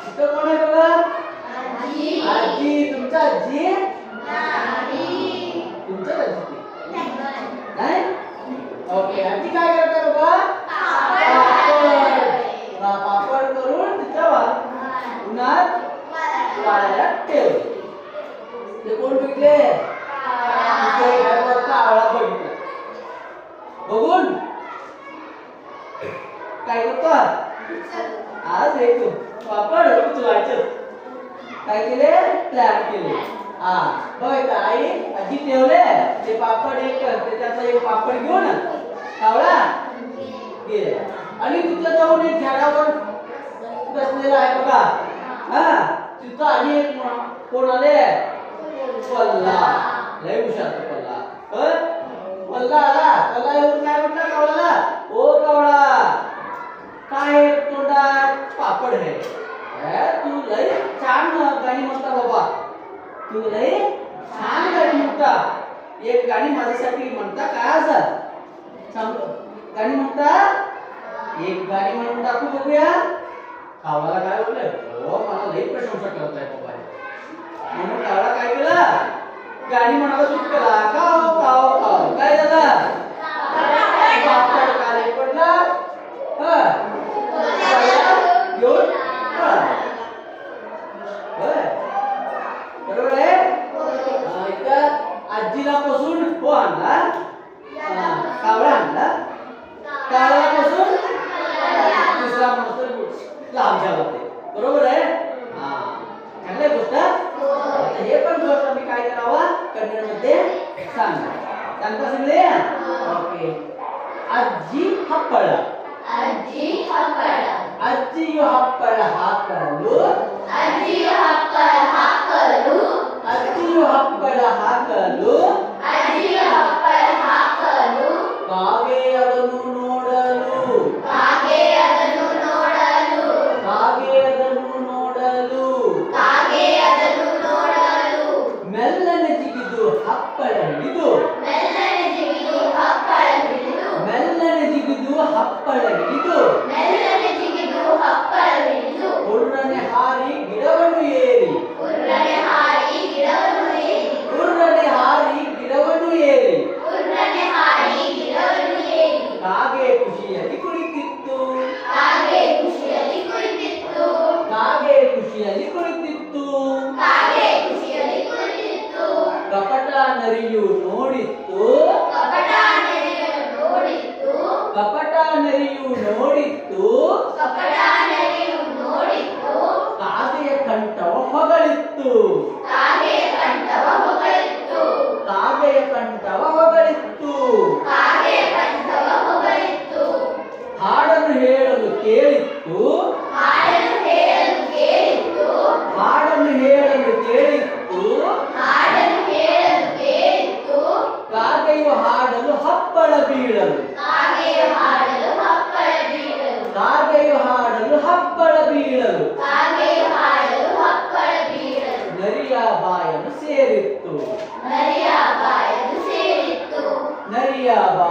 इथं कोण आहे बघा? आजी. आजी. तुमचा आजी? नाही. तुमचा आजी नाही? ओके. आजी काय करते बघा? पापड करून तिथं उन्हात वाळायला ठेवले. ते कोण विकले? कावळा बघितला. बघून काय करतो? आज येतो पापड उचलायचं. काय केले? प्लॅन केले. हा बघ आई आजी ठेवले ते पापड एक त्याचा एक पापड घेऊन कावळा गेले आणि तिथं जाऊन एक झाडावर बसलेला आहे बघा. हा तिथं आणि एक कोण आले? पल्ला. लय हुशार पल्ला. पल्ला आला. पल्ला येऊन काय म्हटलं कावळाला? ओ कावळा काय तोंडात पापड आहे. तू लय छान गाणी म्हणता बाबा. तू लय छान गाणी म्हणता. एक गाणी माझ्यासाठी म्हणता काय असं सांग. गाणी म्हणता? एक गाणी म्हणून दाखवू बघूया. कावळाला काय बोललं? हो मला लई प्रशंसा करत आहे बाबा. म्हणून कावळा काय केला? गाणी म्हणायला सुरू केला. काव काव काव. काय झालं? पापड काले पडला. घेऊन बरोबर आहे. इथं आजीला पासून हो आणला. कावळा आणला. कावळ्याला पासून दुसरा माणूस लांब झाला. बरोबर आहे. चांगली गोष्ट. हे पण गोष्ट मी काय करावा कन्नडमध्ये सांगता सगळे. ओके. आजी हप्पಳ. ಅಜ್ಜಿ ಹಪ್ಪಳ. ಅಜ್ಜಿಯು ಹಪ್ಪಳ ಹಾಕಲು. ಅಜ್ಜಿಯು ಹಪ್ಪಳ ಹಾಕಲು. ಅಜ್ಜಿಯು ಹಪ್ಪಳ ಹಾಕಲು. ಅಜ್ಜಿಯು ಹಪ್ಪಳ ಹಾಕಲು. ಕಾಗೆ ಅದನ್ನು ನೋಡಲು. ಕಾಗೆ ಅದನ್ನು ನೋಡಲು. ಕಾಗೆ ಅದನ್ನು ನೋಡಲು. ಕಾಗೆ ಅದನ್ನು ನೋಡಲು. ಮೆಲ್ಲನೆ ಜಿಗಿದು ಹಪ್ಪಳ ಹಿಡಿದು. ಮೆಲ್ಲನೆ ಜಿಗಿದು ಹಪ್ಪಳ ಹಿಡಿದು. ಮೆಲ್ಲನೆ ಜಿಗಿದು ಹಪ್ಪಳ ಹಿಡಿದು. ಮೆಲ್ಲನೆ ಜಿಗಿದು ಹಪ್ಪಳ ಹಿಡಿದು. ಉರ್ರನೆ ಹಾರಿ ಗಿಡವನ್ನು ಏರಿ. ಉರ್ರನೆ ಹಾರಿ ಗಿಡವನ್ನು ಏರಿ. ಉರ್ರನೆ ಹಾರಿ ಗಿಡವನ್ನು ಏರಿ. ಉರ್ರನೆ ಹಾರಿ ಗಿಡವನ್ನು ಏರಿ. ಕಾಗೆ ಖುಷಿಯಲ್ಲಿ ಕುಳಿತಿತ್ತು. ಕಾಗೆ ಖುಷಿಯಲ್ಲಿ ಕುಳಿತಿತ್ತು. ಕಾಗೆ ಖುಷಿಯಲ್ಲಿ ಕುಳಿತಿತ್ತು. ಕಾಗೆ ಖುಷಿಯಲ್ಲಿ ಕುಳಿತಿತ್ತು. ಕಪಟ ನರಿಯು ನೋಡಿತ್ತು. ಕಪಟ ನರಿಯು ನೋಡಿತ್ತು. ಕಪಟ ನರಿಯು ನೋಡಿತ್ತು. ಕಪಟ ನರಿಯು ನೋಡಿತ್ತು. ಕಾಗೆಯ ಕಂಠವ ಹೊಗಳಿತ್ತು. ಕಾಗೆಯ ಕಂಠವ ಹೊಗಳಿತ್ತು. ಕಾಗೆಯ ಕಂಠವ ಹೊಗಳಿತ್ತು. ಕಾಗೆಯ ಕಂಠವ ಹೊಗಳಿತ್ತು. ಹಾಡನ್ನು ಹೇಳಲು ಕೇಳಿತ್ತು. ಹಾಡನ್ನು ಹೇಳಲು ಕೇಳಿತ್ತು. ಹಾಡನ್ನು ಹೇಳಲು ಕೇಳಿತ್ತು. ಹಾಡನ್ನು ಹೇಳಲು ಕೇಳಿತ್ತು. ಕಾಗೆಯು ಹಾಡಲು ಹಪ್ಪಳ ಬೀಳಲು. ಕಾಗೆಯ ಹಾಡಲು ಹಪ್ಪಳ ಬೀಳಲು. ಕಾಗೆಯು ಹಾಡಲು ಹಪ್ಪಳ ಬೀಳಲು. ಕಾಗೆಯ ಹಾಡಲು ಹಪ್ಪಳ ಬೀಳಲು. ನರಿಯ ಬಾಯನ್ನು ಸೇರಿತ್ತು. ನರಿಯ ಬಾಯನ್ನು ಸೇರಿತ್ತು. ನರಿಯ ಬಾಯನ್ನು